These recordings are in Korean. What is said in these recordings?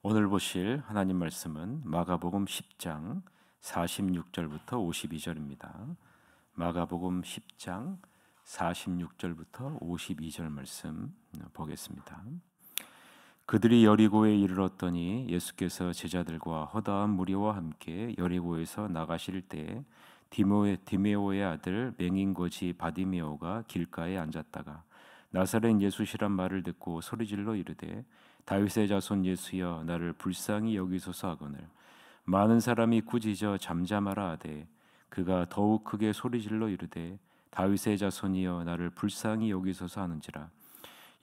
오늘 보실 하나님 말씀은 마가복음 10장 46절부터 52절입니다. 마가복음 10장 46절부터 52절 말씀 보겠습니다. 그들이 여리고에 이르렀더니 예수께서 제자들과 허다한 무리와 함께 여리고에서 나가실 때 디메오의 아들 맹인거지 바디메오가 길가에 앉았다가 나사렛 예수시란 말을 듣고 소리질러 이르되 다윗의 자손 예수여 나를 불쌍히 여기소서 하거늘 많은 사람이 꾸짖어 잠잠하라 하되 그가 더욱 크게 소리질러 이르되 다윗의 자손이여 나를 불쌍히 여기소서 하는지라.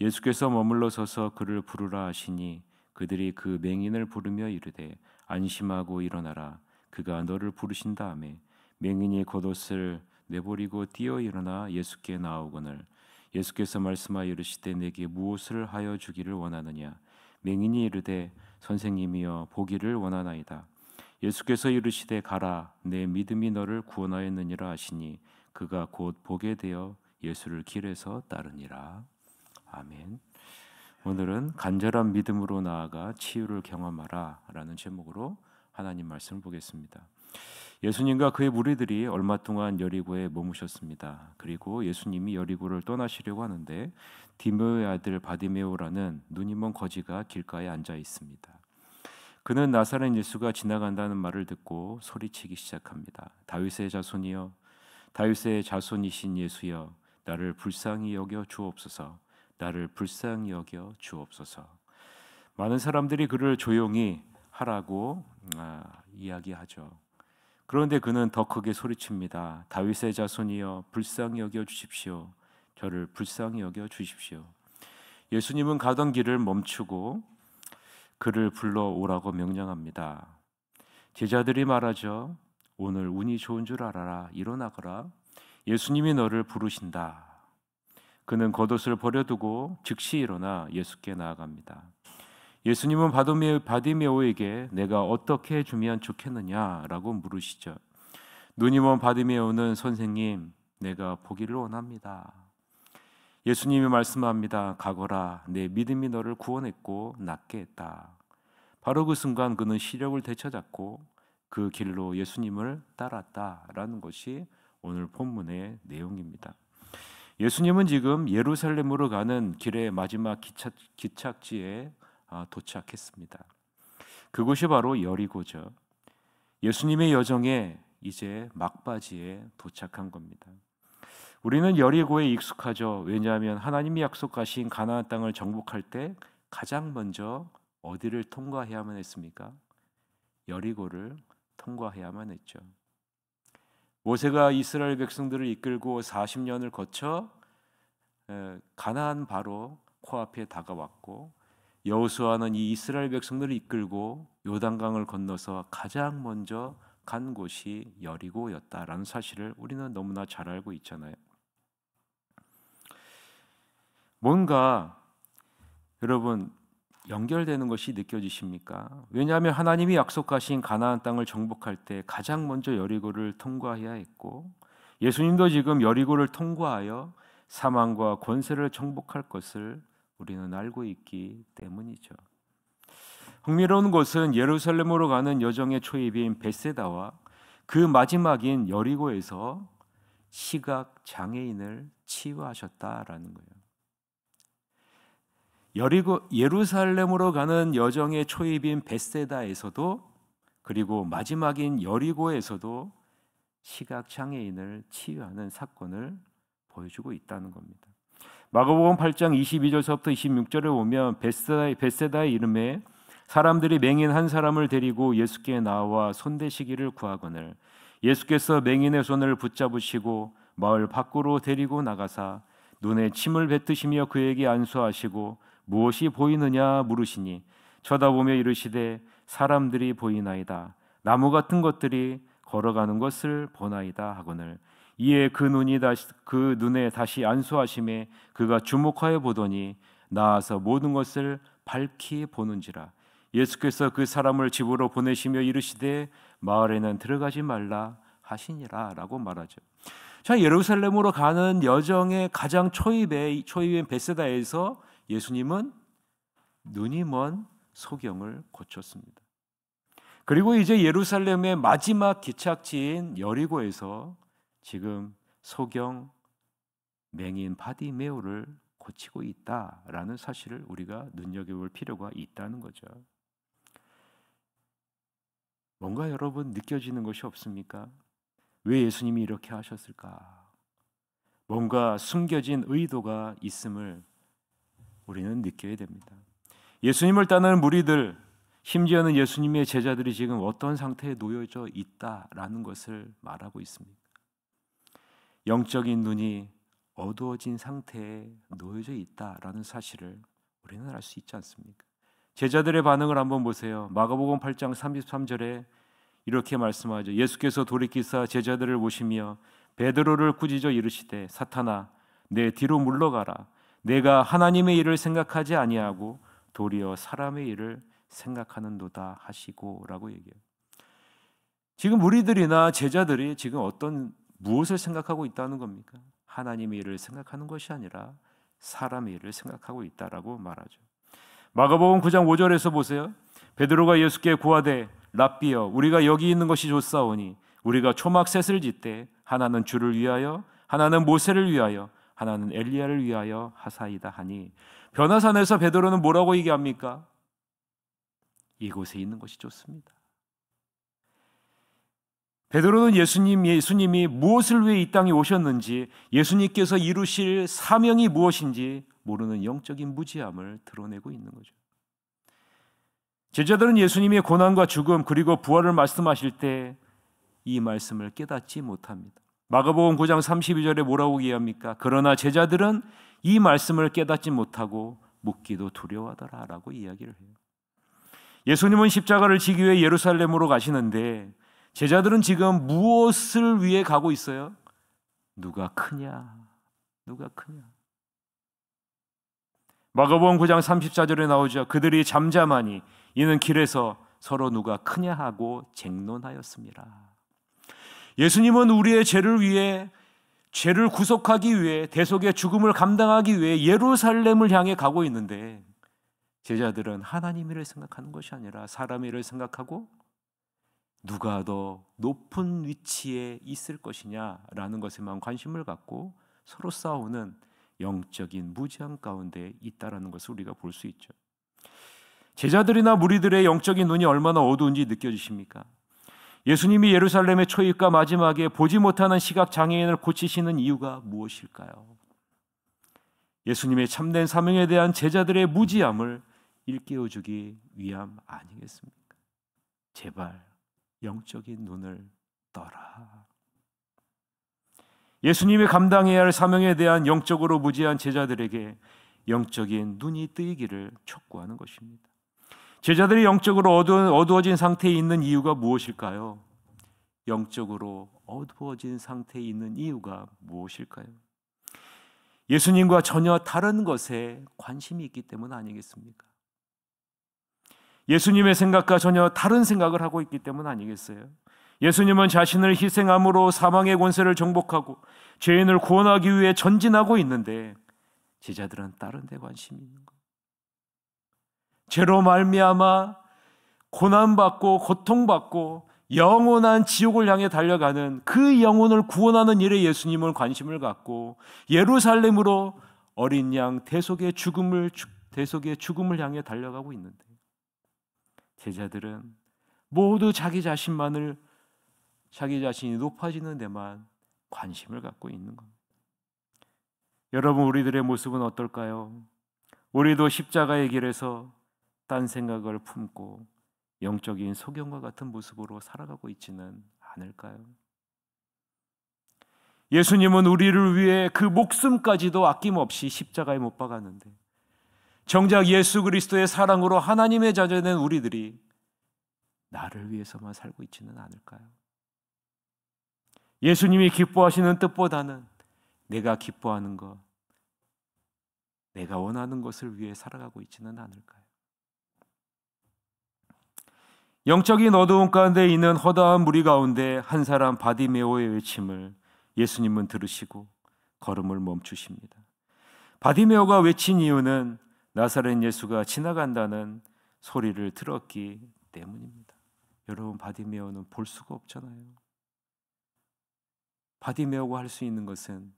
예수께서 머물러 서서 그를 부르라 하시니 그들이 그 맹인을 부르며 이르되 안심하고 일어나라 그가 너를 부르신다 하며 맹인이 겉옷을 내버리고 뛰어 일어나 예수께 나아오거늘 예수께서 말씀하여 이르시되 내게 무엇을 하여 주기를 원하느냐. 맹인이 이르되 선생님이여 보기를 원하나이다. 예수께서 이르시되 가라 내 믿음이 너를 구원하였느니라 하시니 그가 곧 보게 되어 예수를 길에서 따르니라. 아멘. 오늘은 간절한 믿음으로 나아가 치유를 경험하라 라는 제목으로 하나님 말씀을 보겠습니다. 예수님과 그의 무리들이 얼마 동안 여리고에 머무셨습니다. 그리고 예수님이 여리고를 떠나시려고 하는데 디메오의 아들 바디메오라는 눈이 먼 거지가 길가에 앉아 있습니다. 그는 나사렛 예수가 지나간다는 말을 듣고 소리치기 시작합니다. 다윗의 자손이여 다윗의 자손이신 예수여 나를 불쌍히 여겨 주옵소서. 나를 불쌍히 여겨 주옵소서. 많은 사람들이 그를 조용히 하라고 이야기하죠. 그런데 그는 더 크게 소리칩니다. 다윗의 자손이여 불쌍히 여겨 주십시오. 저를 불쌍히 여겨 주십시오. 예수님은 가던 길을 멈추고 그를 불러오라고 명령합니다. 제자들이 말하죠. 오늘 운이 좋은 줄 알아라. 일어나거라. 예수님이 너를 부르신다. 그는 겉옷을 버려두고 즉시 일어나 예수께 나아갑니다. 예수님은 바디메오에게 내가 어떻게 해주면 좋겠느냐라고 물으시죠. 눈이 먼 바디메오는 선생님, 내가 보기를 원합니다. 예수님이 말씀합니다. 가거라, 내 믿음이 너를 구원했고 낫게 했다. 바로 그 순간 그는 시력을 되찾았고 그 길로 예수님을 따랐다라는 것이 오늘 본문의 내용입니다. 예수님은 지금 예루살렘으로 가는 길의 마지막 기착지에 도착했습니다. 그곳이 바로 여리고죠. 예수님의 여정에 이제 막바지에 도착한 겁니다. 우리는 여리고에 익숙하죠. 왜냐하면 하나님이 약속하신 가나안 땅을 정복할 때 가장 먼저 어디를 통과해야만 했습니까? 여리고를 통과해야만 했죠. 모세가 이스라엘 백성들을 이끌고 40년을 거쳐 가나안 바로 코앞에 다가왔고 여호수아는 이 이스라엘 백성들을 이끌고 요단강을 건너서 가장 먼저 간 곳이 여리고였다라는 사실을 우리는 너무나 잘 알고 있잖아요. 뭔가 여러분 연결되는 것이 느껴지십니까? 왜냐하면 하나님이 약속하신 가나안 땅을 정복할 때 가장 먼저 여리고를 통과해야 했고 예수님도 지금 여리고를 통과하여 사망과 권세를 정복할 것을 우리는 알고 있기 때문이죠. 흥미로운 것은 예루살렘으로 가는 여정의 초입인 베세다와 그 마지막인 여리고에서 시각 장애인을 치유하셨다라는 거예요. 예루살렘으로 가는 여정의 초입인 베세다에서도 그리고 마지막인 여리고에서도 시각 장애인을 치유하는 사건을 보여주고 있다는 겁니다. 마가복음 8장 22절서부터 26절에 보면 베세다의 이름에 사람들이 맹인 한 사람을 데리고 예수께 나와 손대시기를 구하거늘 예수께서 맹인의 손을 붙잡으시고 마을 밖으로 데리고 나가사 눈에 침을 뱉으시며 그에게 안수하시고 무엇이 보이느냐 물으시니 쳐다보며 이르시되 사람들이 보이나이다. 나무 같은 것들이 걸어가는 것을 보나이다 하거늘 이에 그 눈에 다시 안수하심에 그가 주목하여 보더니 나아서 모든 것을 밝히 보는지라. 예수께서 그 사람을 집으로 보내시며 이르시되 마을에는 들어가지 말라 하시니라 라고 말하죠. 자, 예루살렘으로 가는 여정의 가장 초입인 베세다에서 예수님은 눈이 먼 소경을 고쳤습니다. 그리고 이제 예루살렘의 마지막 기착지인 여리고에서 지금 소경 맹인 바디메오를 고치고 있다라는 사실을 우리가 눈여겨볼 필요가 있다는 거죠. 뭔가 여러분 느껴지는 것이 없습니까? 왜 예수님이 이렇게 하셨을까? 뭔가 숨겨진 의도가 있음을 우리는 느껴야 됩니다. 예수님을 따르는 무리들, 심지어는 예수님의 제자들이 지금 어떤 상태에 놓여져 있다라는 것을 말하고 있습니다. 영적인 눈이 어두워진 상태에 놓여져 있다라는 사실을 우리는 알 수 있지 않습니까? 제자들의 반응을 한번 보세요. 마가복음 8장 33절에 이렇게 말씀하죠. 예수께서 돌이키사 제자들을 보시며 베드로를 꾸짖어 이르시되 사탄아 내 뒤로 물러가라. 내가 하나님의 일을 생각하지 아니하고 도리어 사람의 일을 생각하는도다 하시고라고 얘기해요. 지금 무리들이나 제자들이 지금 무엇을 생각하고 있다는 겁니까? 하나님의 일을 생각하는 것이 아니라 사람의 일을 생각하고 있다라고 말하죠. 마가복음 9장 5절에서 보세요. 베드로가 예수께 구하되 랍비여 우리가 여기 있는 것이 좋사오니 우리가 초막셋을 짓되 하나는 주를 위하여 하나는 모세를 위하여 하나는 엘리야를 위하여 하사이다 하니 변화산에서 베드로는 뭐라고 얘기합니까? 이곳에 있는 것이 좋습니다. 베드로는 예수님이 무엇을 위해 이 땅에 오셨는지, 예수님께서 이루실 사명이 무엇인지 모르는 영적인 무지함을 드러내고 있는 거죠. 제자들은 예수님의 고난과 죽음 그리고 부활을 말씀하실 때 이 말씀을 깨닫지 못합니다. 마가복음 9장 32절에 뭐라고 얘기합니까? 그러나 제자들은 이 말씀을 깨닫지 못하고 묻기도 두려워하더라라고 이야기를 해요. 예수님은 십자가를 지기 위해 예루살렘으로 가시는데 제자들은 지금 무엇을 위해 가고 있어요? 누가 크냐? 누가 크냐? 마가복음 9장 34절에 나오죠. 그들이 잠잠하니 이는 길에서 서로 누가 크냐 하고 쟁론하였습니다. 예수님은 우리의 죄를 위해 죄를 구속하기 위해 대속의 죽음을 감당하기 위해 예루살렘을 향해 가고 있는데 제자들은 하나님 일을 생각하는 것이 아니라 사람 일을 생각하고 누가 더 높은 위치에 있을 것이냐라는 것에만 관심을 갖고 서로 싸우는 영적인 무지함 가운데 있다라는 것을 우리가 볼 수 있죠. 제자들이나 무리들의 영적인 눈이 얼마나 어두운지 느껴지십니까? 예수님이 예루살렘의 초입과 마지막에 보지 못하는 시각 장애인을 고치시는 이유가 무엇일까요? 예수님의 참된 사명에 대한 제자들의 무지함을 일깨워주기 위함 아니겠습니까? 제발 영적인 눈을 떠라. 예수님이 감당해야 할 사명에 대한 영적으로 무지한 제자들에게 영적인 눈이 뜨이기를 촉구하는 것입니다. 제자들이 영적으로 어두워진 상태에 있는 이유가 무엇일까요? 영적으로 어두워진 상태에 있는 이유가 무엇일까요? 예수님과 전혀 다른 것에 관심이 있기 때문 아니겠습니까? 예수님의 생각과 전혀 다른 생각을 하고 있기 때문 아니겠어요? 예수님은 자신을 희생함으로 사망의 권세를 정복하고 죄인을 구원하기 위해 전진하고 있는데 제자들은 다른 데 관심이 있는 거예요. 죄로 말미암아 고난받고 고통받고 영원한 지옥을 향해 달려가는 그 영혼을 구원하는 일에 예수님은 관심을 갖고 예루살렘으로 어린 양 대속의 죽음을 향해 달려가고 있는데 제자들은 모두 자기 자신이 높아지는 데만 관심을 갖고 있는 겁니다. 여러분, 우리들의 모습은 어떨까요? 우리도 십자가의 길에서 딴 생각을 품고 영적인 소경과 같은 모습으로 살아가고 있지는 않을까요? 예수님은 우리를 위해 그 목숨까지도 아낌없이 십자가에 못 박았는데 정작 예수 그리스도의 사랑으로 하나님의 자녀된 우리들이 나를 위해서만 살고 있지는 않을까요? 예수님이 기뻐하시는 뜻보다는 내가 기뻐하는 것, 내가 원하는 것을 위해 살아가고 있지는 않을까요? 영적인 어두움 가운데 있는 허다한 무리 가운데 한 사람 바디메오의 외침을 예수님은 들으시고 걸음을 멈추십니다. 바디메오가 외친 이유는 나사렛 예수가 지나간다는 소리를 들었기 때문입니다. 여러분, 바디메오는 볼 수가 없잖아요. 바디메오가 할 수 있는 것은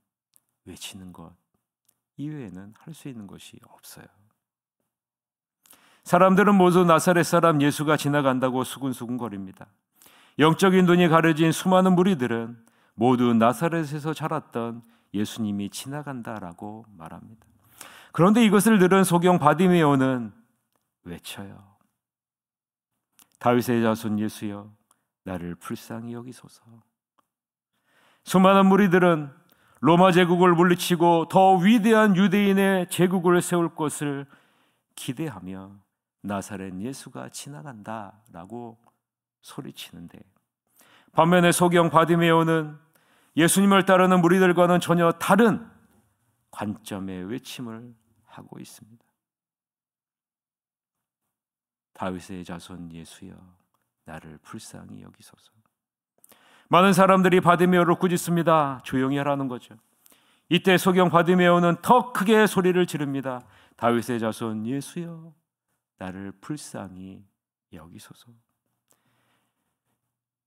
외치는 것 이외에는 할 수 있는 것이 없어요. 사람들은 모두 나사렛 사람 예수가 지나간다고 수군수군거립니다. 영적인 눈이 가려진 수많은 무리들은 모두 나사렛에서 자랐던 예수님이 지나간다라고 말합니다. 그런데 이것을 들은 소경 바디메오는 외쳐요. 다윗의 자손 예수여, 나를 불쌍히 여기소서. 수많은 무리들은 로마 제국을 물리치고 더 위대한 유대인의 제국을 세울 것을 기대하며 나사렛 예수가 지나간다라고 소리치는데, 반면에 소경 바디메오는 예수님을 따르는 무리들과는 전혀 다른 관점의 외침을 하고 있습니다. 다윗의 자손 예수여, 나를 불쌍히 여기소서. 많은 사람들이 바디메오를 꾸짖습니다. 조용히 하라는 거죠. 이때 소경 바디메오는 더 크게 소리를 지릅니다. 다윗의 자손 예수여, 나를 불쌍히 여기소서.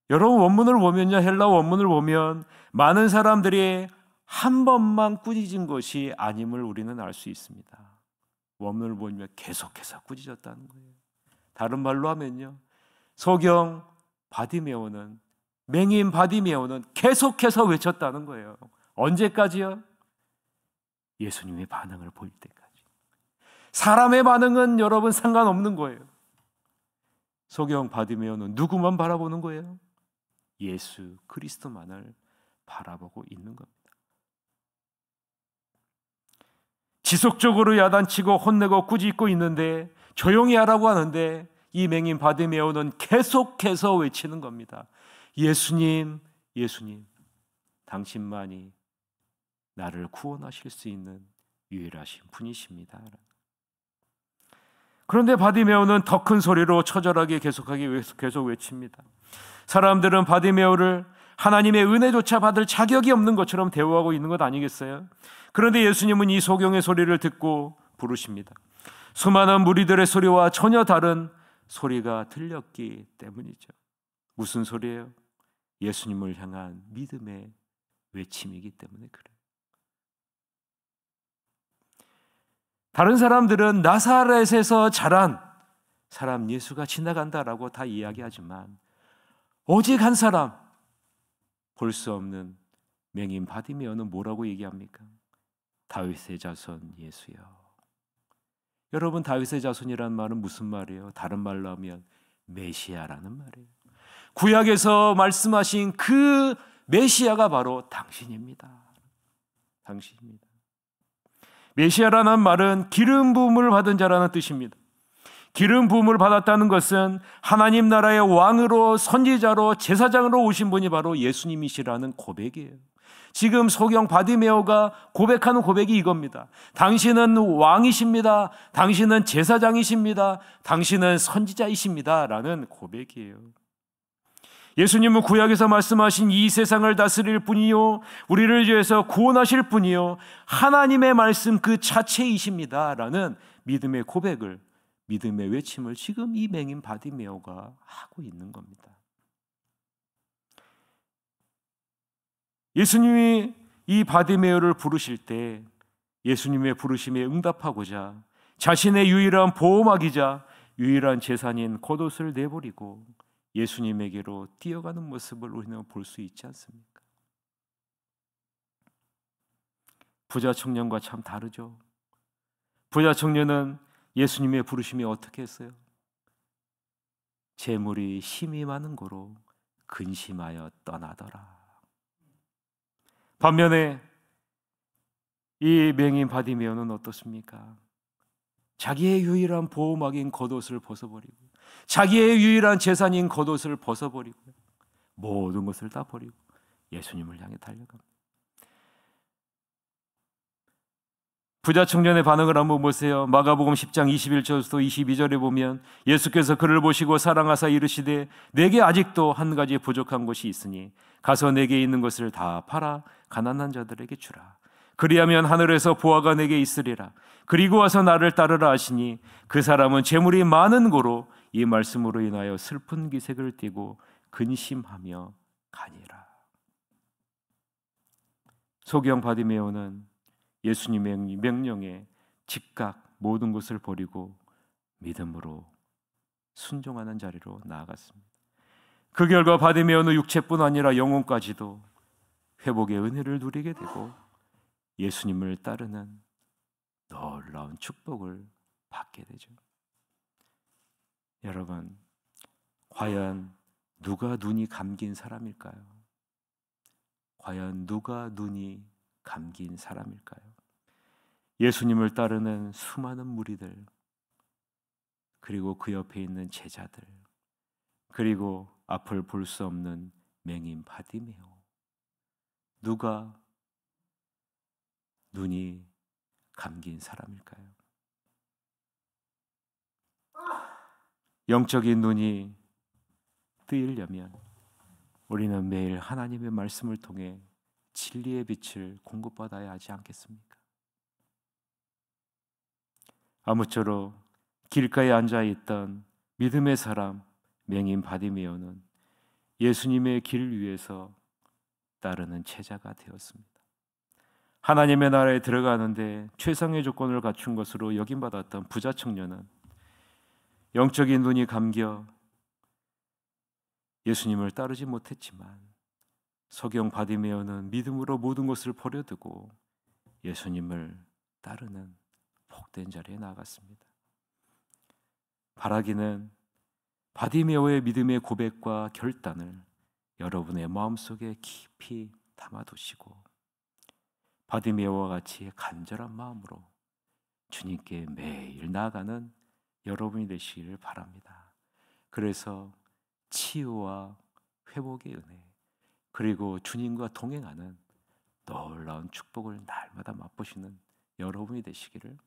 여러분, 원문을 보면요, 헬라 원문을 보면 많은 사람들이 한 번만 꾸짖은 것이 아님을 우리는 알 수 있습니다. 원문을 보면 계속해서 꾸짖었다는 거예요. 다른 말로 하면요, 소경 바디메오는, 맹인 바디메오는 계속해서 외쳤다는 거예요. 언제까지요? 예수님의 반응을 보일 때까지. 사람의 반응은 여러분 상관없는 거예요. 소경 바디메오는 누구만 바라보는 거예요? 예수 그리스도만을 바라보고 있는 겁니다. 지속적으로 야단치고 혼내고 꾸짖고 있는데, 조용히 하라고 하는데, 이 맹인 바디메오는 계속해서 외치는 겁니다. 예수님, 예수님, 당신만이 나를 구원하실 수 있는 유일하신 분이십니다. 그런데 바디메오는 더 큰 소리로 처절하게 계속 외칩니다. 사람들은 바디메오를 하나님의 은혜조차 받을 자격이 없는 것처럼 대우하고 있는 것 아니겠어요? 그런데 예수님은 이 소경의 소리를 듣고 부르십니다. 수많은 무리들의 소리와 전혀 다른 소리가 들렸기 때문이죠. 무슨 소리예요? 예수님을 향한 믿음의 외침이기 때문에 그래요. 다른 사람들은 나사렛에서 자란 사람 예수가 지나간다라고 다 이야기하지만, 오직 한 사람, 볼 수 없는 맹인 바디메오는 뭐라고 얘기합니까? 다윗의 자손 예수여. 여러분, 다윗의 자손이라는 말은 무슨 말이에요? 다른 말로 하면 메시아라는 말이에요. 구약에서 말씀하신 그 메시아가 바로 당신입니다. 당신입니다. 메시아라는 말은 기름 부음을 받은 자라는 뜻입니다. 기름 부음을 받았다는 것은 하나님 나라의 왕으로, 선지자로, 제사장으로 오신 분이 바로 예수님이시라는 고백이에요. 지금 소경 바디메오가 고백하는 고백이 이겁니다. 당신은 왕이십니다. 당신은 제사장이십니다. 당신은 선지자이십니다. 라는 고백이에요. 예수님은 구약에서 말씀하신 이 세상을 다스릴 분이요, 우리를 위해서 구원하실 분이요, 하나님의 말씀 그 자체이십니다. 라는 믿음의 고백을, 믿음의 외침을 지금 이 맹인 바디메오가 하고 있는 겁니다. 예수님이 이 바디메오를 부르실 때 예수님의 부르심에 응답하고자 자신의 유일한 보호막이자 유일한 재산인 겉옷을 내버리고 예수님에게로 뛰어가는 모습을 우리는 볼 수 있지 않습니까? 부자 청년과 참 다르죠. 부자 청년은 예수님의 부르심이 어떻게 했어요? 재물이 힘이 많은 고로 근심하여 떠나더라. 반면에 이 맹인 바디메오는 어떻습니까? 자기의 유일한 보호막인 겉옷을 벗어버리고, 자기의 유일한 재산인 겉옷을 벗어버리고, 모든 것을 다 버리고 예수님을 향해 달려갑니다. 부자 청년의 반응을 한번 보세요. 마가복음 10장 21절부터 22절에 보면 예수께서 그를 보시고 사랑하사 이르시되 내게 아직도 한 가지 부족한 것이 있으니 가서 내게 있는 것을 다 팔아 가난한 자들에게 주라. 그리하면 하늘에서 보화가 내게 있으리라. 그리고 와서 나를 따르라 하시니 그 사람은 재물이 많은 고로 이 말씀으로 인하여 슬픈 기색을 띠고 근심하며 가니라. 소경 바디메오는 예수님의 명령에 즉각 모든 것을 버리고 믿음으로 순종하는 자리로 나아갔습니다. 그 결과 바디메오는 육체뿐 아니라 영혼까지도 회복의 은혜를 누리게 되고 예수님을 따르는 놀라운 축복을 받게 되죠. 여러분, 과연 누가 눈이 감긴 사람일까요? 과연 누가 눈이 감긴 사람일까요? 예수님을 따르는 수많은 무리들, 그리고 그 옆에 있는 제자들, 그리고 앞을 볼 수 없는 맹인 바디메오. 누가 눈이 감긴 사람일까요? 영적인 눈이 뜨이려면 우리는 매일 하나님의 말씀을 통해 진리의 빛을 공급받아야 하지 않겠습니까? 아무쪼록 길가에 앉아있던 믿음의 사람 맹인 바디메오는 예수님의 길 위에서 따르는 제자가 되었습니다. 하나님의 나라에 들어가는데 최상의 조건을 갖춘 것으로 여김받았던 부자 청년은 영적인 눈이 감겨 예수님을 따르지 못했지만 소경 바디메오는 믿음으로 모든 것을 버려두고 예수님을 따르는 복된 자리에 나아갔습니다. 바라기는 바디메오의 믿음의 고백과 결단을 여러분의 마음속에 깊이 담아두시고 바디메오와 같이 간절한 마음으로 주님께 매일 나아가는 여러분이 되시기를 바랍니다. 그래서 치유와 회복의 은혜, 그리고 주님과 동행하는 놀라운 축복을 날마다 맛보시는 여러분이 되시기를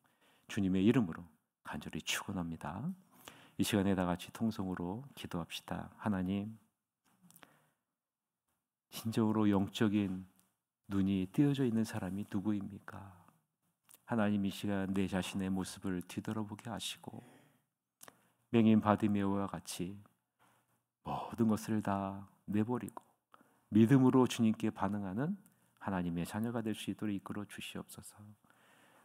주님의 이름으로 간절히 축원합니다. 이 시간에 다 같이 통성으로 기도합시다. 하나님, 진정으로 영적인 눈이 띄어져 있는 사람이 누구입니까? 하나님, 이 시간 내 자신의 모습을 뒤돌아보게 하시고 맹인 바디메오와 같이 모든 것을 다 내버리고 믿음으로 주님께 반응하는 하나님의 자녀가 될 수 있도록 이끌어 주시옵소서.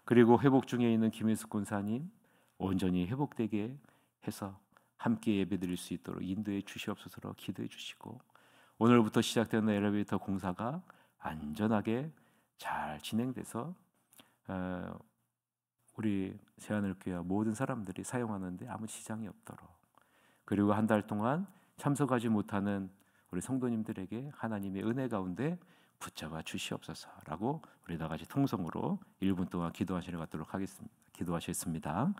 그리고 회복 중에 있는 김혜숙 권사님 온전히 회복되게 해서 함께 예배드릴 수 있도록 인도해 주시옵소서로 기도해 주시고, 오늘부터 시작되는 엘리베이터 공사가 안전하게 잘 진행돼서 우리 새하늘교회 모든 사람들이 사용하는데 아무 지장이 없도록, 그리고 한 달 동안 참석하지 못하는 우리 성도님들에게 하나님의 은혜 가운데 붙잡아 주시옵소서라고 우리 다 같이 통성으로 1분 동안 기도하시러 가도록 하겠습니다. 기도하시겠습니다.